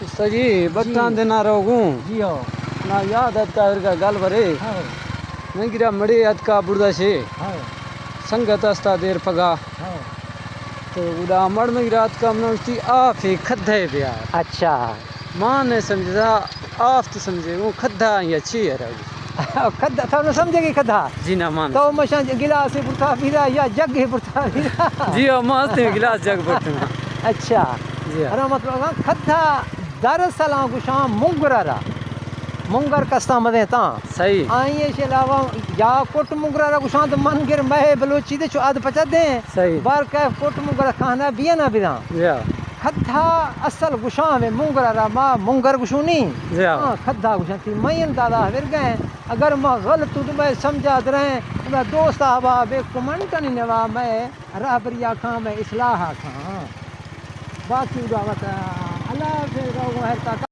सही बट्टान देना रोगूं जी हो ना याद अदका का गल बरे हाँ नहीं गिरा मड़े अदका बुड़दा छे हाँ संगत अस्ता देर पगा हाँ तो उड़ा मड़ में गिरा अदका मनोस्ती आप ही खद्दे प्यार अच्छा मां ने समझा आप तो समझे वो खद्दा ही अच्छी है राजी खद्दा था समझेगी खद्दा जी ना मान तो मशा गिलास ही पुरता फिरा या जग ही पुरता फिरा जी हाँ मस्त है गिलास जग पड़ते हैं अच्छा जी हाँ अरे मतलब खद्दा दरअसल आंकु शाम मुंगरा मुंगर कस्ता मदे ता सही आइए के अलावा या कोट मुंगरा को शांत मन गिर महे बलोची दे चो आद पचा दे सही बार का कोट मुंगरा खाना बिया ना बिना जी हाँ खद्दा असल गुशा में मुंगरा मा मुंगर गुशुनी जी हाँ हाँ खद्दा गुशा थी मयन दादा फिर गए अगर मैं गलत तो मैं समझा दे रहे मैं दोस्त आवा बे कमेंट नहीं नवा मैं राबरिया खां मैं इस्लाह खां बाकी उड़ावत अल्लाह फिर रोगो है